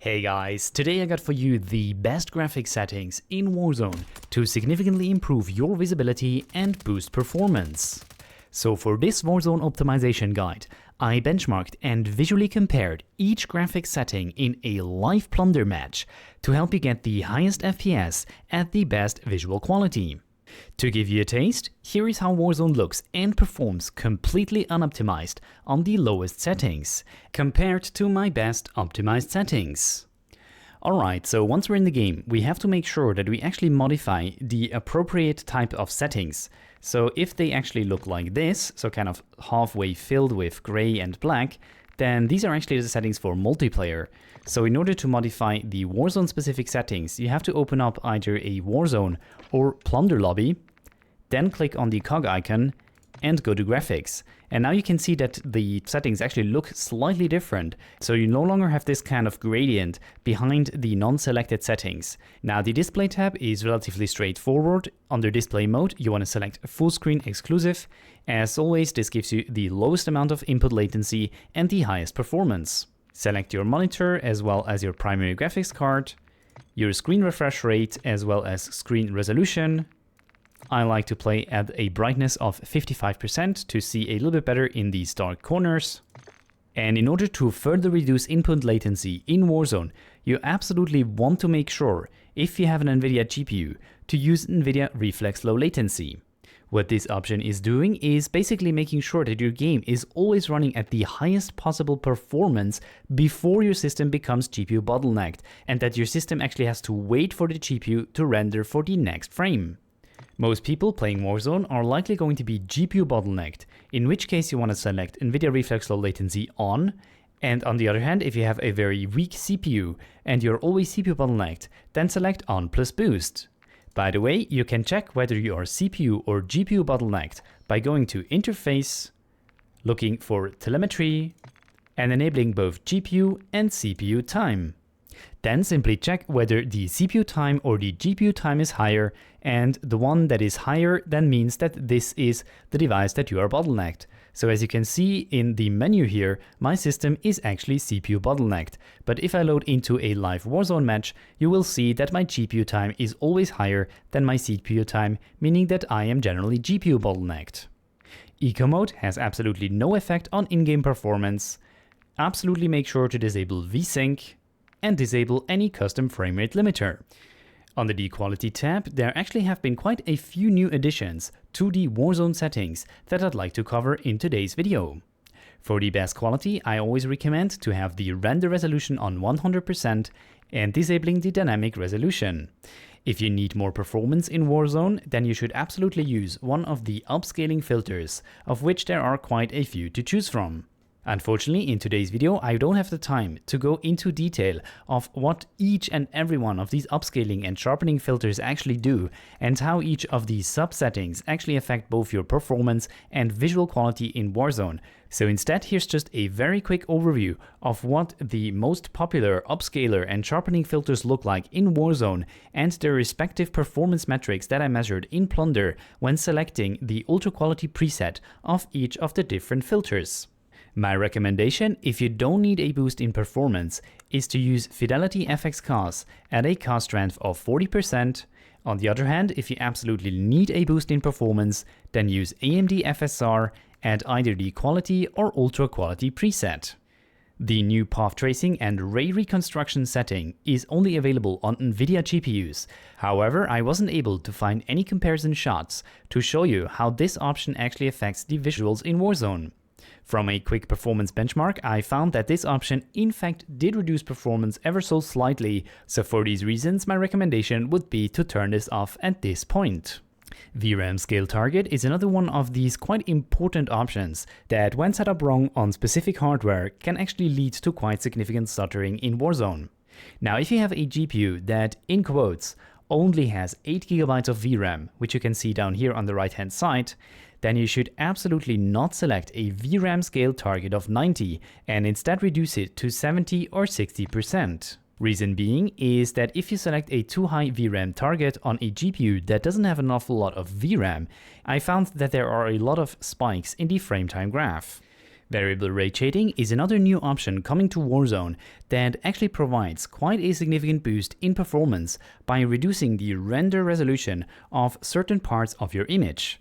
Hey guys, today I got for you the best graphics settings in Warzone to significantly improve your visibility and boost performance. So for this Warzone optimization guide, I benchmarked and visually compared each graphics setting in a live plunder match to help you get the highest FPS at the best visual quality. To give you a taste, here is how Warzone looks and performs completely unoptimized on the lowest settings, compared to my best optimized settings. Alright, so once we're in the game, we have to make sure that we actually modify the appropriate type of settings. So if they actually look like this, so kind of halfway filled with gray and black, then these are actually the settings for multiplayer. So in order to modify the Warzone specific settings, you have to open up either a Warzone or Plunder lobby, then click on the cog icon and go to graphics. And now you can see that the settings actually look slightly different. So you no longer have this kind of gradient behind the non-selected settings. Now the display tab is relatively straightforward. Under display mode, you want to select full screen exclusive. As always, this gives you the lowest amount of input latency and the highest performance. Select your monitor as well as your primary graphics card, your screen refresh rate as well as screen resolution. I like to play at a brightness of 55% to see a little bit better in these dark corners. And in order to further reduce input latency in Warzone, you absolutely want to make sure, if you have an NVIDIA GPU, to use NVIDIA Reflex Low Latency. What this option is doing is basically making sure that your game is always running at the highest possible performance before your system becomes GPU bottlenecked, and that your system actually has to wait for the GPU to render for the next frame. Most people playing Warzone are likely going to be GPU bottlenecked, in which case you want to select NVIDIA Reflex Low Latency on, and on the other hand, if you have a very weak CPU and you're always CPU bottlenecked, then select on plus boost. By the way, you can check whether you are CPU or GPU bottlenecked by going to Interface, looking for Telemetry, and enabling both GPU and CPU time. Then simply check whether the CPU time or the GPU time is higher, and the one that is higher then means that this is the device that you are bottlenecked. So as you can see in the menu here, my system is actually CPU bottlenecked. But if I load into a live Warzone match, you will see that my GPU time is always higher than my CPU time, meaning that I am generally GPU bottlenecked. Eco mode has absolutely no effect on in-game performance. Absolutely make sure to disable VSync and disable any custom framerate limiter. Under the Quality tab, there actually have been quite a few new additions to the Warzone settings that I'd like to cover in today's video. For the best quality, I always recommend to have the render resolution on 100% and disabling the dynamic resolution. If you need more performance in Warzone, then you should absolutely use one of the upscaling filters, of which there are quite a few to choose from. Unfortunately, in today's video, I don't have the time to go into detail of what each and every one of these upscaling and sharpening filters actually do, and how each of these sub-settings actually affect both your performance and visual quality in Warzone. So instead, here's just a very quick overview of what the most popular upscaler and sharpening filters look like in Warzone and their respective performance metrics that I measured in Plunder when selecting the ultra quality preset of each of the different filters. My recommendation, if you don't need a boost in performance, is to use Fidelity FX COS at a COS strength of 40%. On the other hand, if you absolutely need a boost in performance, then use AMD FSR at either the Quality or Ultra Quality preset. The new path tracing and ray reconstruction setting is only available on NVIDIA GPUs. However, I wasn't able to find any comparison shots to show you how this option actually affects the visuals in Warzone. From a quick performance benchmark, I found that this option in fact did reduce performance ever so slightly, so for these reasons my recommendation would be to turn this off at this point. VRAM scale target is another one of these quite important options that, when set up wrong on specific hardware, can actually lead to quite significant stuttering in Warzone. Now if you have a GPU that, in quotes, only has 8 GB of VRAM, which you can see down here on the right hand side, then you should absolutely not select a VRAM scale target of 90 and instead reduce it to 70 or 60%. Reason being is that if you select a too high VRAM target on a GPU that doesn't have an awful lot of VRAM, I found that there are a lot of spikes in the frame time graph. Variable ray shading is another new option coming to Warzone that actually provides quite a significant boost in performance by reducing the render resolution of certain parts of your image.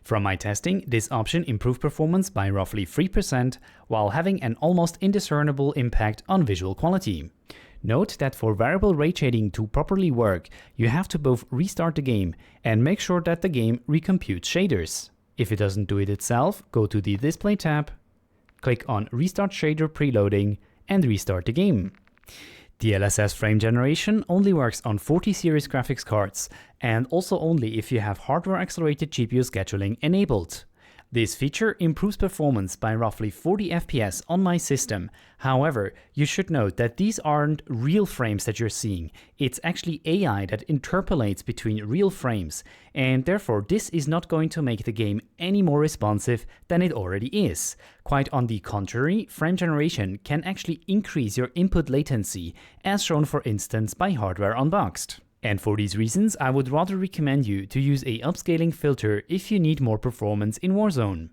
From my testing, this option improved performance by roughly 3% while having an almost indiscernible impact on visual quality. Note that for variable ray shading to properly work, you have to both restart the game and make sure that the game recomputes shaders. If it doesn't do it itself, go to the Display tab, click on Restart Shader Preloading and restart the game. DLSS frame generation only works on 40 series graphics cards and also only if you have hardware accelerated GPU scheduling enabled. This feature improves performance by roughly 40 FPS on my system. However, you should note that these aren't real frames that you're seeing. It's actually AI that interpolates between real frames, and therefore this is not going to make the game any more responsive than it already is. Quite on the contrary, frame generation can actually increase your input latency, as shown for instance by Hardware Unboxed. And for these reasons, I would rather recommend you to use a upscaling filter if you need more performance in Warzone.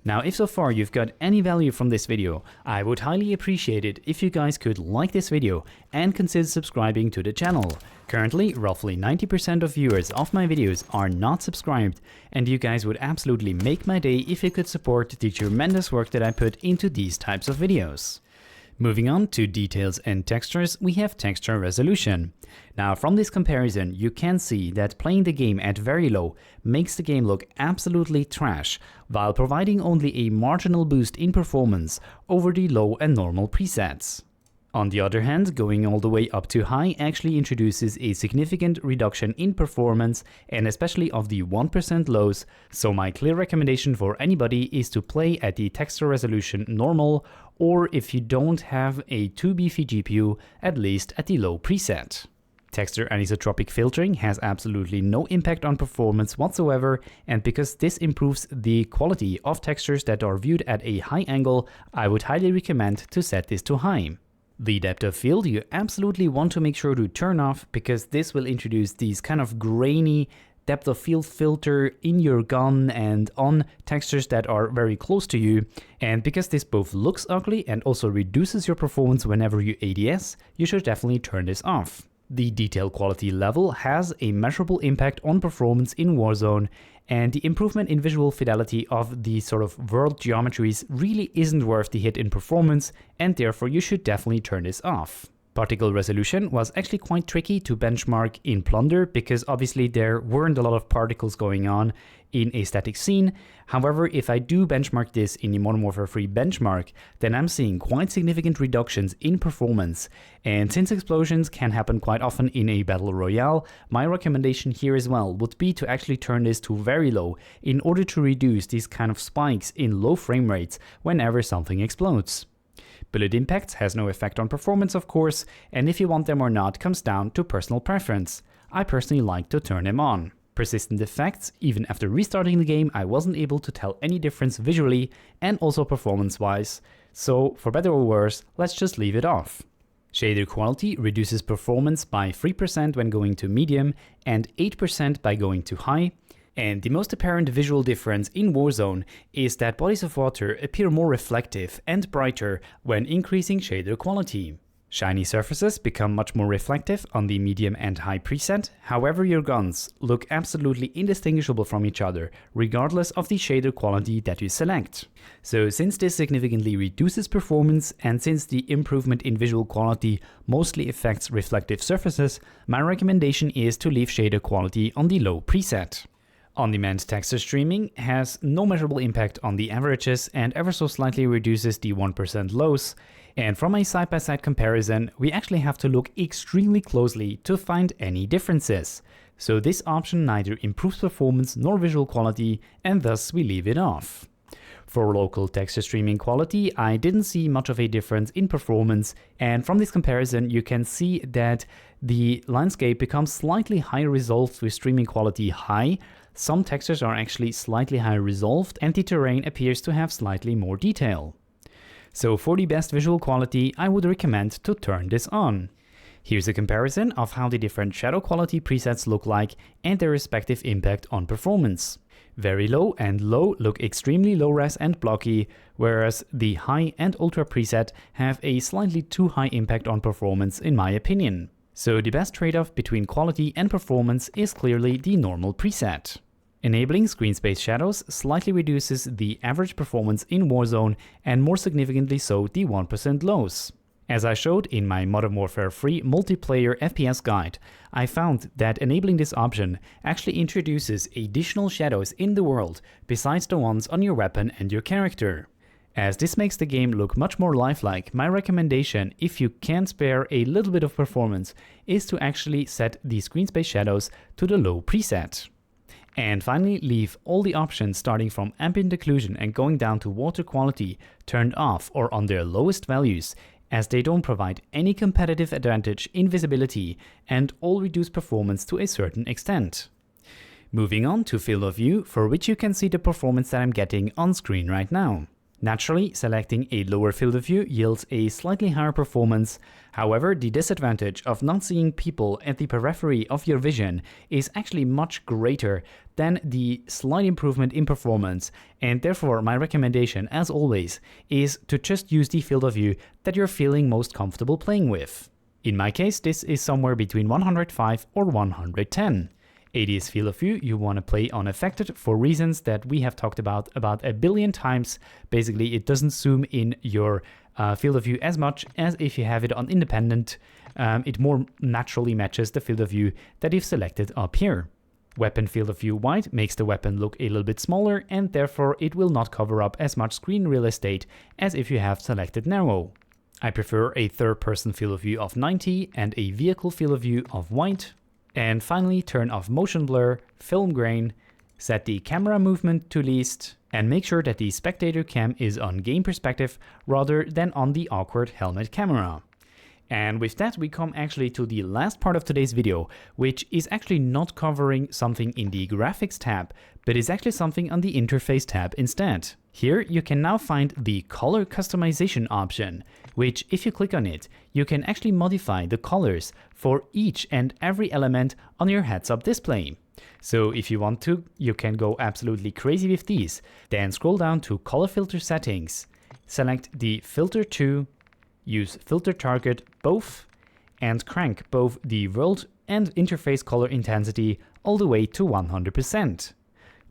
Now, if so far you've got any value from this video, I would highly appreciate it if you guys could like this video and consider subscribing to the channel. Currently, roughly 90% of viewers of my videos are not subscribed, and you guys would absolutely make my day if you could support the tremendous work that I put into these types of videos. Moving on to details and textures, we have texture resolution. Now from this comparison you can see that playing the game at very low makes the game look absolutely trash, while providing only a marginal boost in performance over the low and normal presets. On the other hand, going all the way up to high actually introduces a significant reduction in performance and especially of the 1% lows, so my clear recommendation for anybody is to play at the texture resolution normal, or if you don't have a too beefy GPU, at least at the low preset. Texture anisotropic filtering has absolutely no impact on performance whatsoever, and because this improves the quality of textures that are viewed at a high angle, I would highly recommend to set this to high. The depth of field you absolutely want to make sure to turn off, because this will introduce these kind of grainy depth of field filter in your gun and on textures that are very close to you. And because this both looks ugly and also reduces your performance whenever you ADS, you should definitely turn this off. The detail quality level has a measurable impact on performance in Warzone, and the improvement in visual fidelity of the sort of world geometries really isn't worth the hit in performance, and therefore you should definitely turn this off. Particle resolution was actually quite tricky to benchmark in Plunder because obviously there weren't a lot of particles going on in a static scene. However, if I do benchmark this in the Modern Warfare 3 benchmark, then I'm seeing quite significant reductions in performance. And since explosions can happen quite often in a battle royale, my recommendation here as well would be to actually turn this to very low in order to reduce these kind of spikes in low frame rates whenever something explodes. Bullet impacts has no effect on performance of course, and if you want them or not comes down to personal preference. I personally like to turn them on. Persistent effects, even after restarting the game I wasn't able to tell any difference visually and also performance wise, so for better or worse, let's just leave it off. Shader quality reduces performance by 3% when going to medium and 8% by going to high. And the most apparent visual difference in Warzone is that bodies of water appear more reflective and brighter when increasing shader quality. Shiny surfaces become much more reflective on the medium and high preset, however your guns look absolutely indistinguishable from each other, regardless of the shader quality that you select. So since this significantly reduces performance and since the improvement in visual quality mostly affects reflective surfaces, my recommendation is to leave shader quality on the low preset. On-demand texture streaming has no measurable impact on the averages and ever so slightly reduces the 1% lows. And from a side-by-side comparison, we actually have to look extremely closely to find any differences. So this option neither improves performance nor visual quality, and thus we leave it off. For local texture streaming quality, I didn't see much of a difference in performance, and from this comparison you can see that the landscape becomes slightly higher resolved with streaming quality high. Some textures are actually slightly higher resolved and the terrain appears to have slightly more detail. So for the best visual quality, I would recommend to turn this on. Here's a comparison of how the different shadow quality presets look like and their respective impact on performance. Very low and low look extremely low res and blocky, whereas the high and ultra preset have a slightly too high impact on performance in my opinion. So the best trade-off between quality and performance is clearly the normal preset. Enabling screen space shadows slightly reduces the average performance in Warzone and more significantly so the 1% lows. As I showed in my Modern Warfare 3 multiplayer FPS guide, I found that enabling this option actually introduces additional shadows in the world besides the ones on your weapon and your character. As this makes the game look much more lifelike, my recommendation, if you can spare a little bit of performance, is to actually set the screen space shadows to the low preset. And finally, leave all the options starting from ambient occlusion and going down to water quality turned off or on their lowest values, as they don't provide any competitive advantage in visibility and all reduce performance to a certain extent. Moving on to field of view, for which you can see the performance that I'm getting on screen right now. Naturally, selecting a lower field of view yields a slightly higher performance. However, the disadvantage of not seeing people at the periphery of your vision is actually much greater than the slight improvement in performance, and therefore my recommendation, as always, is to just use the field of view that you're feeling most comfortable playing with. In my case, this is somewhere between 105 or 110. ADS field of view you want to play on affected for reasons that we have talked about a billion times. Basically, it doesn't zoom in your field of view as much as if you have it on independent. It more naturally matches the field of view that you've selected up here. Weapon field of view wide makes the weapon look a little bit smaller, and therefore it will not cover up as much screen real estate as if you have selected narrow. I prefer a third person field of view of 90 and a vehicle field of view of white. And finally, turn off motion blur, film grain, set the camera movement to least, and make sure that the spectator cam is on game perspective rather than on the awkward helmet camera. And with that, we come actually to the last part of today's video, which is actually not covering something in the graphics tab, but is actually something on the interface tab instead. Here you can now find the color customization option, which if you click on it, you can actually modify the colors for each and every element on your heads-up display. So if you want to, you can go absolutely crazy with these. Then scroll down to color filter settings, select the filter 2, use filter target both, and crank both the world and interface color intensity all the way to 100%.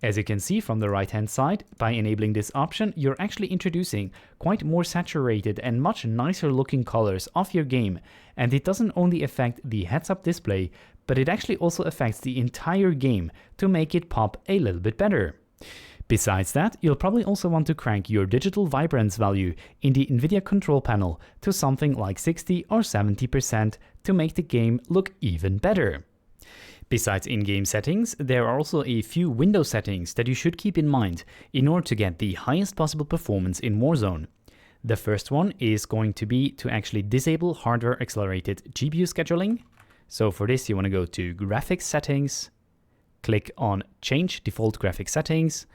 As you can see from the right hand side, by enabling this option, you're actually introducing quite more saturated and much nicer looking colors of your game, and it doesn't only affect the heads-up display, but it actually also affects the entire game to make it pop a little bit better. Besides that, you'll probably also want to crank your digital vibrance value in the NVIDIA control panel to something like 60 or 70% to make the game look even better. Besides in-game settings, there are also a few window settings that you should keep in mind in order to get the highest possible performance in Warzone. The first one is going to be to actually disable hardware accelerated GPU scheduling. So for this you want to go to Graphics Settings, click on Change Default Graphics Settings,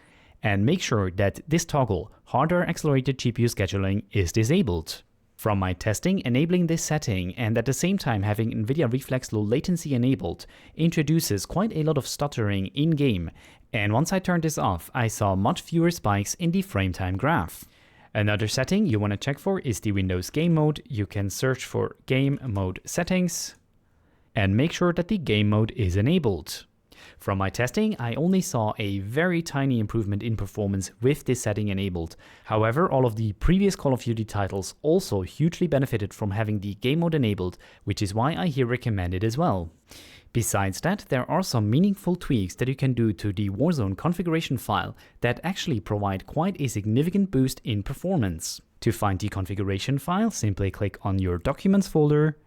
and make sure that this toggle, Hardware Accelerated GPU Scheduling, is disabled. From my testing, enabling this setting and at the same time having NVIDIA Reflex Low Latency enabled introduces quite a lot of stuttering in-game, and once I turned this off, I saw much fewer spikes in the frame time graph. Another setting you want to check for is the Windows Game Mode. You can search for Game Mode Settings and make sure that the game mode is enabled. From my testing, I only saw a very tiny improvement in performance with this setting enabled. However, all of the previous Call of Duty titles also hugely benefited from having the game mode enabled, which is why I here recommend it as well. Besides that, there are some meaningful tweaks that you can do to the Warzone configuration file that actually provide quite a significant boost in performance. To find the configuration file, simply click on your Documents folder,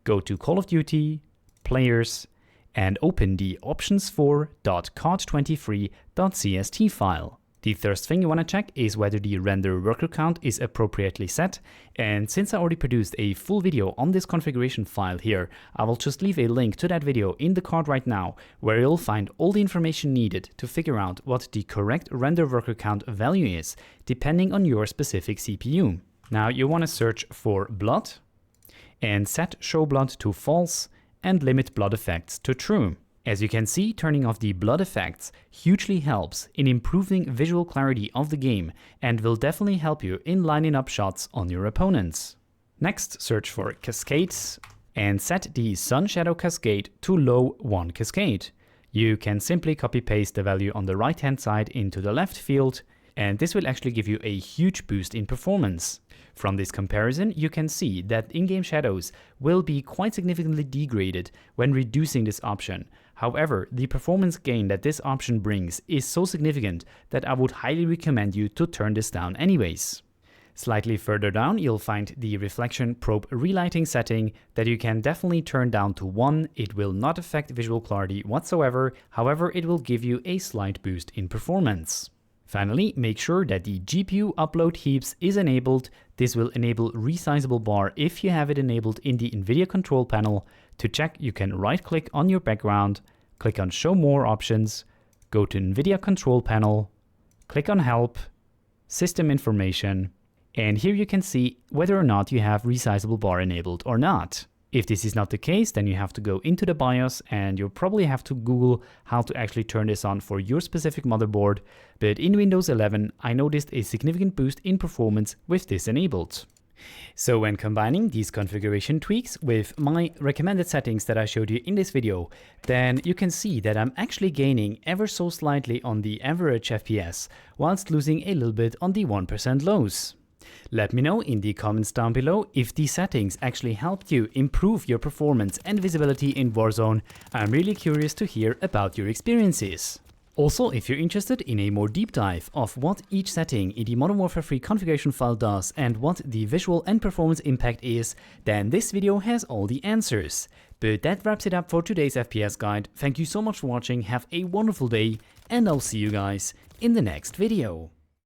go to Call of Duty, Players, and open the options4.cod23.cst file. The first thing you want to check is whether the render worker count is appropriately set, and since I already produced a full video on this configuration file here, I will just leave a link to that video in the card right now, where you'll find all the information needed to figure out what the correct render worker count value is, depending on your specific CPU. Now you want to search for blood, and set show blood to false and limit blood effects to true. As you can see, turning off the blood effects hugely helps in improving visual clarity of the game and will definitely help you in lining up shots on your opponents. Next, search for cascades and set the sun shadow cascade to low 1 cascade. You can simply copy paste the value on the right hand side into the left field, and this will actually give you a huge boost in performance. From this comparison, you can see that in-game shadows will be quite significantly degraded when reducing this option. However, the performance gain that this option brings is so significant that I would highly recommend you to turn this down anyways. Slightly further down, you'll find the reflection probe relighting setting that you can definitely turn down to 1. It will not affect visual clarity whatsoever, however it will give you a slight boost in performance. Finally, make sure that the GPU upload heaps is enabled. This will enable resizable bar if you have it enabled in the NVIDIA control panel. To check, you can right-click on your background, click on Show More options, go to NVIDIA control panel, click on Help, System Information, and here you can see whether or not you have resizable bar enabled or not. If this is not the case, then you have to go into the BIOS and you'll probably have to Google how to actually turn this on for your specific motherboard. But in Windows 11, I noticed a significant boost in performance with this enabled. So when combining these configuration tweaks with my recommended settings that I showed you in this video, then you can see that I'm actually gaining ever so slightly on the average FPS, whilst losing a little bit on the 1% lows. Let me know in the comments down below if these settings actually helped you improve your performance and visibility in Warzone. I'm really curious to hear about your experiences. Also, if you're interested in a more deep dive of what each setting in the Modern Warfare 3 configuration file does and what the visual and performance impact is, then this video has all the answers. But that wraps it up for today's FPS guide. Thank you so much for watching, have a wonderful day, and I'll see you guys in the next video.